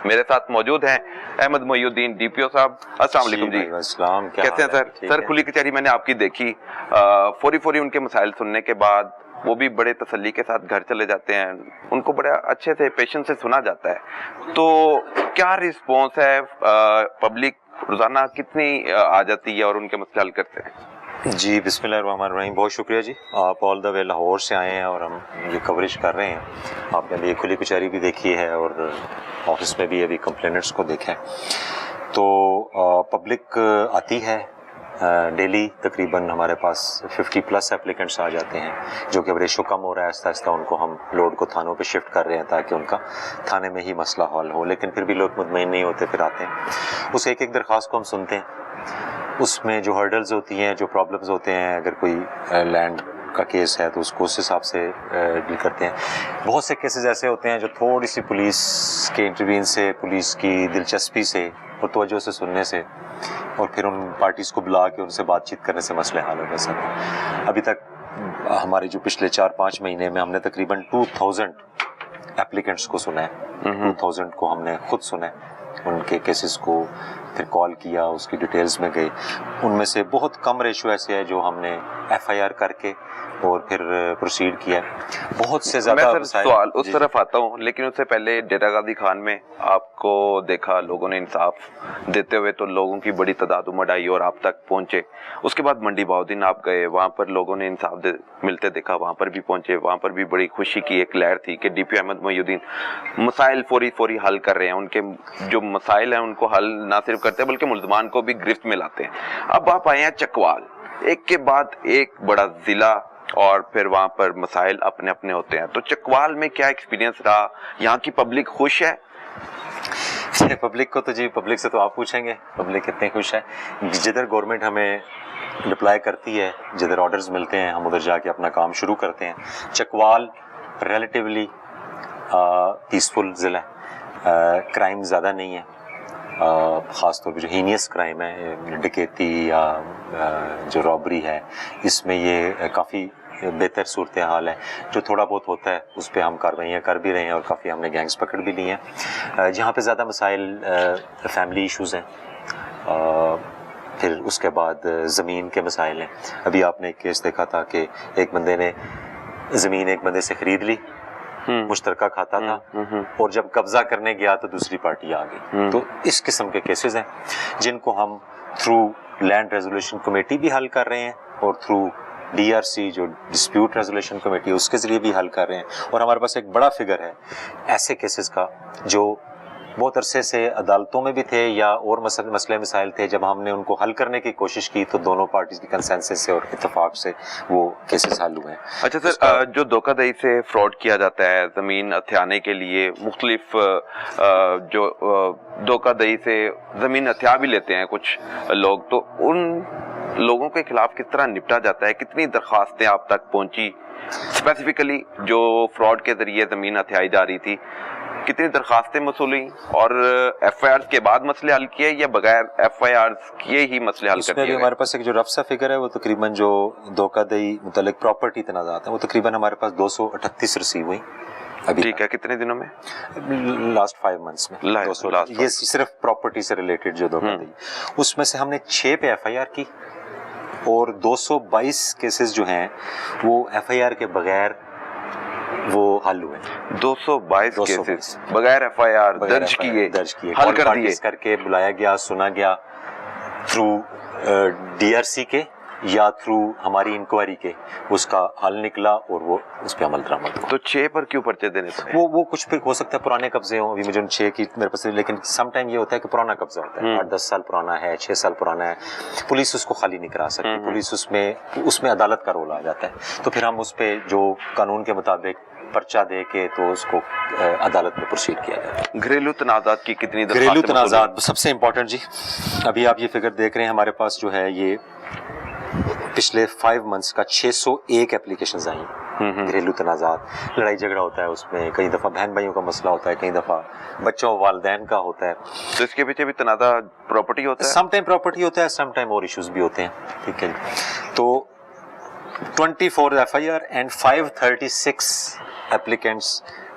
میرے ساتھ موجود ہیں احمد محی الدین DPO صاحب. السلام علیکم جی. السلام. کیسے ہیں سر؟ سر کھلی کچہری میں نے آپ کی دیکھی, فوری ان کے مسائل سننے کے بعد وہ بھی بڑے تسلی کے ساتھ گھر چلے جاتے ہیں, ان کو بڑے اچھے سے پیشنس سے سنا جاتا ہے. تو کیا رسپانس ہے, پبلک روزانہ کتنی آ جاتی ہے اور ان کے مسئلے حل کرتے ہیں؟ جی بسم اللہ الرحمن الرحیم. بہت شکریہ جی, آپ آل دا وے لاہور سے آئے ہیں اور ہم یہ کوریج کر رہے ہیں. آپ نے بھی کھلی کچہری بھی دیکھی ہے اور آفس میں بھی ابھی کمپلینٹس کو دیکھا ہے. تو پبلک آتی ہے ڈیلی, تقریباً ہمارے پاس 50+ اپلیکنٹس آ جاتے ہیں, جو کہ اب ریشو کم ہو رہا ہے آہستہ آہستہ. ان کو ہم لوڈ کو تھانوں پہ شفٹ کر رہے ہیں تاکہ ان کا تھانے میں ہی مسئلہ حل ہو, لیکن پھر بھی لوگ مطمئن نہیں ہوتے, پھر آتے ہیں. اس ایک درخواست کو ہم سنتے ہیں, اس میں جو ہرڈلز ہوتی ہیں, جو پرابلمز ہوتے ہیں, اگر کوئی لینڈ کا کیس ہے تو اس کو اس حساب سے ڈیل کرتے ہیں. بہت سے کیسز ایسے ہوتے ہیں جو تھوڑی سی پولیس کے انٹروین سے, پولیس کی دلچسپی سے اور توجہ سے سننے سے اور پھر ان پارٹیز کو بلا کے ان سے بات چیت کرنے سے مسئلے حل ہو سکتے ہیں. ابھی تک ہمارے جو پچھلے 4-5 مہینے میں ہم نے تقریباً 2000 اپلیکنٹس کو سنا ہے. 2000 کو ہم نے خود سنا ہے, ان کے کیسز کو پھر کال کیا, اس کی ڈیٹیلز میں گئے. ان میں سے بہت کم ریشو ایسے ہے جو ہم نے FIR کر کے اور پھر پروسیڈ کیا. بہت سے زیادہ میں سوال اس طرف آتا ہوں, لیکن اس سے پہلے ڈیرہ غازی خان میں آپ کو دیکھا لوگوں نے انصاف دیتے ہوئے, تو لوگوں کی بڑی تعداد امڑ آئی اور آپ تک پہنچے. اس کے بعد منڈی بہاؤدین آپ گئے, وہاں پر لوگوں نے انصاف ملتے دیکھا, وہاں پر بھی پہنچے. وہاں پر بھی بڑی خوشی کی ایک لہر تھی کہ DPO احمد محی الدین مسائل فوری حل کر رہے ہیں. ان کے جو مسائل ہیں ان کو حل نہ صرف کرتے ہیں بلکہ ملزمان کو بھی گرفت میں لاتے ہیں. اب آپ آئے ہیں چکوال, ایک کے بعد ایک بڑا ضلع, اور پھر وہاں پر مسائل اپنے اپنے ہوتے ہیں. تو چکوال میں کیا ایکسپیرینس رہا؟ یہاں کی پبلک خوش ہے؟ پبلک کو تو جی پبلک سے تو آپ پوچھیں گے, پبلک کتنے خوش ہے. جدھر گورنمنٹ ہمیں رپلائی کرتی ہے, جدھر آرڈرز ملتے ہیں, ہم ادھر جا کے اپنا کام شروع کرتے ہیں. چکوال ریلیٹیولی پیسفل ضلع ہے, کرائم زیادہ نہیں ہے, خاص طور پہ جو ہینیس کرائم ہے, ڈکیتی یا جو رابری ہے, اس میں یہ کافی بہتر صورتحال ہے. جو تھوڑا بہت ہوتا ہے اس پہ ہم کاروائیاں کر بھی رہے ہیں اور کافی ہم نے گینگز پکڑ بھی لی ہیں. جہاں پہ زیادہ مسائل فیملی ایشوز ہیں, پھر اس کے بعد زمین کے مسائل ہیں. ابھی آپ نے ایک کیس دیکھا تھا کہ ایک بندے نے زمین ایک بندے سے خرید لی, مشترکہ کھاتا تھا, اور جب قبضہ کرنے گیا تو دوسری پارٹی آ گئی. تو اس قسم کے کیسز ہیں جن کو ہم تھرو لینڈ ریزولوشن کمیٹی بھی حل کر رہے ہیں اور تھرو DRC جو ڈسپیوٹ ریزولوشن کمیٹی ہے اس کے ذریعے بھی حل کر رہے ہیں. اور ہمارے پاس ایک بڑا فگر ہے ایسے کیسز کا جو بہت عرصے سے عدالتوں میں بھی تھے یا اور مسئلے مسائل تھے, جب ہم نے ان کو حل کرنے کی کوشش کی تو دونوں پارٹیز کی کنسنسس سے اور اتفاق سے وہ کیسز حل ہوئے ہیں. اچھا سر, جو دھوکہ دہی سے فراڈ کیا جاتا ہے زمین ہتھیانے کے لیے, مختلف جو دھوکہ دہی سے زمین ہتھیا بھی لیتے ہیں کچھ لوگ, تو ان لوگوں کے خلاف کس طرح نپٹا جاتا ہے؟ کتنی درخواستیں آپ تک پہنچی اسپیسیفکلی جو فراڈ کے ذریعے زمین ہتھیائی جا رہی تھی؟ کتنی درخواستیں موصول ہوئیں اور FIR کے بعد مسئلے حل کیے یا بغیر FIR کیے ہی مسئلے حل کر دیے؟ ہمارے پاس ایک جو رف سا فگر ہے وہ تقریباً جو دھوکہ دہی متعلق پراپرٹی تنازعات ہیں وہ تقریباً ہمارے پاس 238 ریسیو ہوئی. ٹھیک ہے, کتنے دنوں میں؟ لاسٹ 5 منتھس میں. یہ صرف پراپرٹی سے ریلیٹڈ جو دھوکہ دہی, اس میں سے ہم نے 6 پہ FIR کی اور 222 کیسز جو ہیں وہ FIR کے بغیر وہ حل ہوئے. 222 کیسز بغیر FIR درج کیے حل کر دیے, کر کے بلایا گیا, سنا گیا تھرو DRC کے یا تھرو ہماری انکوائری کے, اس کا حل نکلا اور وہ اس پہ عمل درآمد ہوا. تو 6 پر کیوں پرچے دینے تھے؟ وہ کچھ بھی ہو سکتا ہے, پرانے قبضے ہوں. ابھی مجھے 6 کی میرے پاس, لیکن سم ٹائم یہ ہوتا ہے کہ پرانا قبضہ ہوتا ہے, 8-10 سال پرانا ہے, 6 سال پرانا ہے, پولیس اس کو خالی نہیں کرا سکتی. پولیس اس میں عدالت کا رول آ جاتا ہے. تو پھر ہم اس پہ جو قانون کے مطابق پرچہ دے کے تو اس کو عدالت میں پروسیڈ کیا جاتا ہے. گھریلو تنازعات کی کتنی گھریلو تنازعات سب سے امپورٹنٹ جی, ابھی آپ یہ فگر دیکھ رہے ہیں ہمارے پاس جو ہے یہ پچھلے 5 منتھس کا 601 اپلیکیشنز آئی ہیں. گھریلو تنازعات, لڑائی جھگڑا ہوتا ہے, اس میں کئی دفعہ بہن بھائیوں کا مسئلہ ہوتا ہے, کئی دفعہ بچوں والدین کا ہوتا ہے. تو اس کے پیچھے بھی تنازع پراپرٹی ہوتا ہے, سم ٹائم پراپرٹی ہوتا ہے, سم ٹائم اور ایشوز بھی ہوتے ہیں. ٹھیک ہے, تو 24 FIR and 536 applicants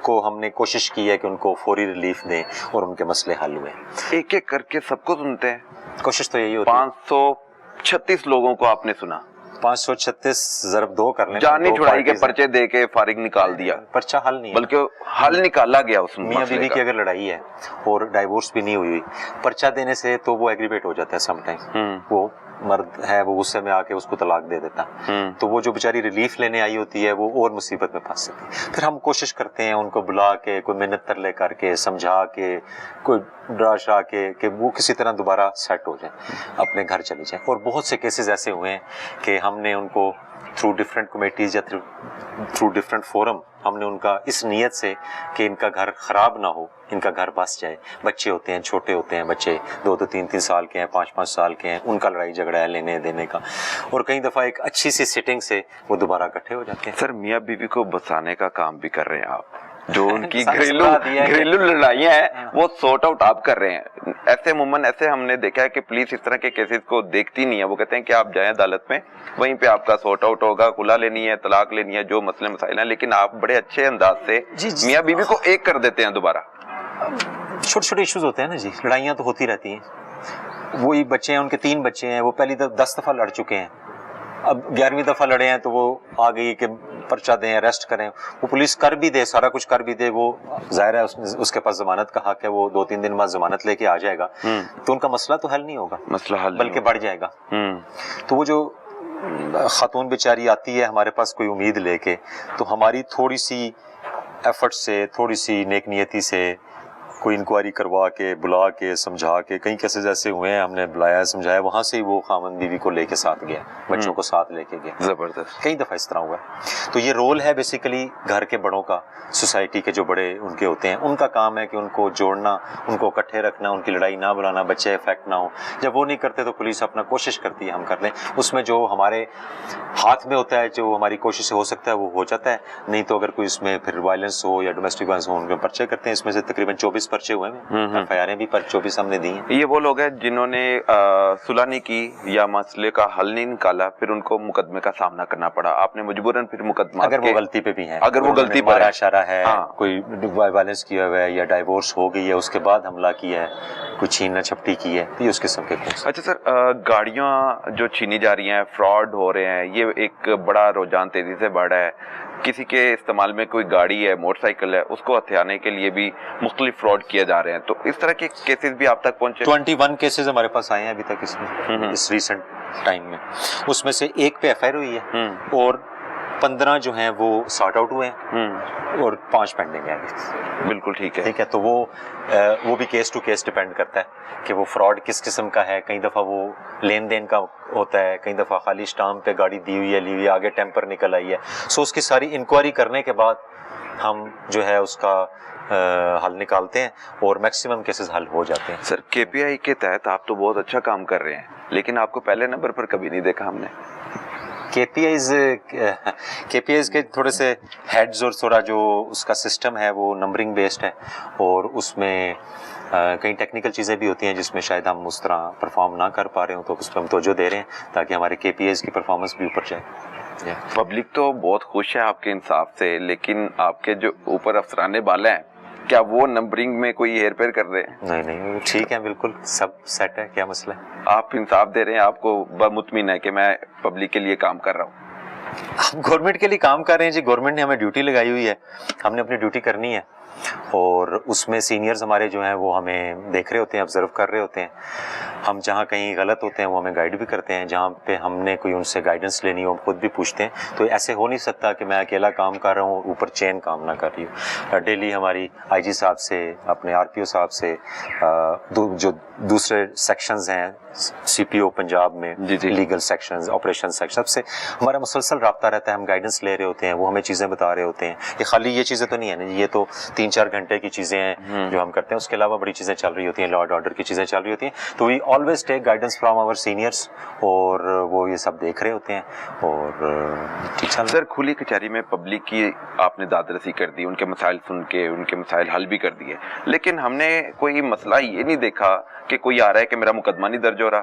کو ہم نے کوشش کی ہے کہ ان کو فوری ریلیف دیں اور ان کے مسئلے حل ہوئے. ایک ایک کر کے سب کو سنتے ہیں. کوشش تو یہی ہوتی ہے. 536 لوگوں کو آپ نے سنا. 536 ضرب 2 کر لیں. جانی چھڑائی کے پرچے دے کے فارغ نکال دیا. پرچہ حل نہیں ہے, بلکہ حل نکالا گیا اس میاں بیوی کی اگر لڑائی ہے اور ڈائیورس بھی نہیں ہوئی, پرچہ دینے سے تو وہ ایگریویٹ ہو جاتا ہے سم ٹائم. وہ مرد ہے وہ غصے میں آ کے اس کو طلاق دے دیتا, تو وہ جو بیچاری ریلیف لینے آئی ہوتی ہے وہ اور مصیبت میں پھنس جاتی ہے. پھر ہم کوشش کرتے ہیں ان کو بلا کے, کوئی منت ترلے کر کے, سمجھا کے, کوئی ڈرا شرا کے کہ وہ کسی طرح دوبارہ سیٹ ہو جائیں, اپنے گھر چلے جائیں. اور بہت سے کیسز ایسے ہوئے ہیں کہ ہم نے ان کو تھرو ڈفرینٹ کمیٹیز یا تھرو ڈفرینٹ فورم ہم نے ان کا اس نیت سے کہ ان کا گھر خراب نہ ہو, ان کا گھر بس جائے. بچے ہوتے ہیں, چھوٹے ہوتے ہیں بچے, 2 3 سال کے ہیں, 5 سال کے ہیں, ان کا لڑائی جھگڑا ہے لینے دینے کا, اور کئی دفعہ ایک اچھی سی سیٹنگ سے وہ دوبارہ اکٹھے ہو جاتے ہیں. سر میاں بیوی کو بچانے کا کام بھی کر رہے ہیں آپ, جو ان کی گھریلو لڑائیاں ہیں وہ سارٹ آؤٹ آپ کر رہے ہیں. ایسے عموماً ایسے ہم نے دیکھا ہے کہ پولیس اس طرح کے کیسز کو دیکھتی نہیں ہے, وہ کہتے ہیں کہ آپ جائیں عدالت میں, وہیں پہ آپ کا سارٹ آؤٹ ہوگا, کھلا لینی ہے, طلاق لینی ہے, جو مسئلے مسائل ہیں. لیکن آپ بڑے اچھے انداز سے میاں بیوی کو ایک کر دیتے ہیں دوبارہ. چھوٹے چھوٹے ایشوز ہوتے ہیں نا جی, لڑائیاں تو ہوتی رہتی ہیں. وہی بچے ہیں, ان کے 3 بچے ہیں, وہ پہلی 10 دفعہ لڑ چکے ہیں, اب 11ویں دفعہ لڑے ہیں تو وہ آ گئی کہ پرچہ دیں, اریسٹ کریں. وہ پولیس کر بھی دے, سارا کچھ کر بھی دے, وہ ظاہر ہے اس کے پاس ضمانت کا حق ہے, وہ 2-3 دن بعد ضمانت لے کے آ جائے گا, تو ان کا مسئلہ تو حل نہیں ہوگا, مسئلہ حل بلکہ بڑھ جائے گا. تو وہ جو خاتون بیچاری آتی ہے ہمارے پاس کوئی امید لے کے, تو ہماری تھوڑی سی ایفرٹ سے, تھوڑی سی نیک نیتی سے, کوئی انکوائری کروا کے, بلا کے, سمجھا کے, کئی کیسز ایسے ہوئے ہیں ہم نے بلایا, سمجھایا, وہاں سے ہی وہ خاوند بیوی کو لے کے ساتھ گیا, بچوں کو ساتھ لے کے گیا. زبردست. کئی دفعہ اس طرح ہوا ہے. تو یہ رول ہے بیسیکلی گھر کے بڑوں کا, سوسائٹی کے جو بڑے ان کے ہوتے ہیں, ان کا کام ہے کہ ان کو جوڑنا, ان کو اکٹھے رکھنا, ان کی لڑائی نہ بلانا, بچے افیکٹ نہ ہو. جب وہ نہیں کرتے تو پولیس اپنا کوشش کرتی ہے ہم کر لیں, اس میں جو ہمارے ہاتھ میں ہوتا ہے, جو ہماری کوشش سے ہو سکتا ہے وہ ہو جاتا ہے. نہیں تو اگر کوئی اس میں پھر وائلنس ہو یا ڈومیسٹک وائلنس ہو, ان کے پرچے کرتے ہیں. اس میں سے تقریباً 24 پرچے ہوئے ہیں, ایف آئی آریں بھی 24 ہم نے دی ہیں. یہ وہ لوگ ہیں جنہوں نے صلح نہیں کی یا مسئلے کا حل نہیں نکالا, پھر ان کو مقدمے کا سامنا کرنا پڑا. آپ نے مجبوراً پھر مقدمہ, اگر وہ غلطی پہ بھی ہیں, اگر وہ غلطی پر اشارہ ہے, کوئی وائلنس کیا ہوا ہے یا ڈائیورس ہو گئی ہے, اس کے بعد حملہ کیا ہے, کوئی چھیننا چھپٹی کی ہے, تو یہ اس قسم کے کیس. اچھا سر, گاڑیاں جو چھینی جا رہی ہیں, فراڈ ہو رہے ہیں, یہ ایک بڑا رجحان تیزی سے بڑھ رہا ہے. کسی کے استعمال میں کوئی گاڑی ہے, موٹر سائیکل ہے, اس کو ہتھیانے کے لیے بھی مختلف فراڈ کیے جا رہے ہیں. تو اس طرح کے کیسز بھی آپ تک پہنچے؟ 21 کیسز ہمارے پاس آئے ہیں ابھی تک اس میں, اس ریسنٹ ٹائم میں. اس میں سے 1 پہ ایف آئی آر ہوئی ہے, اور 15 جو ہیں وہ سارٹ آؤٹ ہوئے ہیں, اور 5 پینڈنگ ہیں. بالکل ٹھیک ہے. ٹھیک ہے, تو وہ بھی کیس ٹو کیس ڈیپینڈ کرتا ہے کہ وہ فراڈ کس قسم کا ہے. کئی دفعہ وہ لین دین کا ہوتا ہے, کئی دفعہ خالی اسٹامپ پہ گاڑی دی ہوئی ہے, لی ہوئی ہے, آگے ٹیمپر نکل آئی ہے. سو اس کی ساری انکوائری کرنے کے بعد ہم جو ہے اس کا حل نکالتے ہیں, اور میکسیمم کیسز حل ہو جاتے ہیں. سر کے پی آئی کے تحت آپ تو بہت اچھا کام کر رہے ہیں, لیکن آپ کو پہلے نمبر پر کبھی نہیں دیکھا ہم نے. کے پی آئیز کے تھوڑے سے ہیڈز اور تھوڑا جو اس کا سسٹم ہے وہ نمبرنگ بیسڈ ہے, اور اس میں کئی ٹیکنیکل چیزیں بھی ہوتی ہیں جس میں شاید ہم اس طرح پرفارم نہ کر پا رہے ہوں, تو اس پہ ہم توجہ دے رہے ہیں تاکہ ہمارے کے پی آئیز کی پرفارمنس بھی اوپر جائے. پبلک تو بہت خوش ہے آپ کے انصاف سے, لیکن آپ کے جو اوپر افسرانے بالا ہیں, کیا وہ نمبرنگ میں کوئی ہیر پھیر کر رہے ہیں؟ نہیں, ٹھیک ہے, بالکل سب سیٹ ہے. کیا مسئلہ ہے؟ آپ انصاف دے رہے ہیں, آپ کو مطمئن ہے کہ میں پبلک کے لیے کام کر رہا ہوں؟ ہم گورنمنٹ کے لیے کام کر رہے ہیں جی. گورنمنٹ نے ہمیں ڈیوٹی لگائی ہوئی ہے, ہم نے اپنی ڈیوٹی کرنی ہے, اور اس میں سینئرز ہمارے جو ہیں وہ ہمیں دیکھ رہے ہوتے ہیں, آبزرو کر رہے ہوتے ہیں. ہم جہاں کہیں غلط ہوتے ہیں وہ ہمیں گائیڈ بھی کرتے ہیں, جہاں پہ ہم نے کوئی ان سے گائیڈنس لینی ہو ہم خود بھی پوچھتے ہیں. تو ایسے ہو نہیں سکتا کہ میں اکیلا کام کر رہا ہوں, اوپر چین کام نہ کر رہی ہوں. ڈیلی ہماری آئی جی صاحب سے, اپنے آر پی او صاحب سے, جو دوسرے سیکشنز ہیں سی پی او پنجاب میں, لیگل سیکشنز, آپریشن سیکشن, سب سے ہمارا مسلسل رابطہ رہتا ہے. ہم گائیڈنس لے رہے ہوتے ہیں, وہ ہمیں چیزیں بتا رہے ہوتے ہیں. یہ خالی یہ چیزیں تو نہیں ہیں, یہ تو 3-4 گھنٹے کی چیزیں ہیں جو ہم کرتے ہیں, اس کے علاوہ بڑی چیزیں چل رہی ہوتی ہیں, لا اینڈ آرڈر کی چیزیں چل رہی ہوتی ہیں. تو we always take guidance from our seniors, اور وہ یہ سب دیکھ رہے ہوتے ہیں. اور ٹھیک ہے سر, کھلی کچہری میں پبلک کی آپ نے داد رسی کر دی, ان کے مسائل سن کے ان کے مسائل حل بھی کر دیے, لیکن ہم نے کوئی مسئلہ یہ نہیں دیکھا کہ کوئی آ رہا ہے کہ میرا مقدمہ نہیں درج ہو رہا,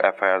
FIR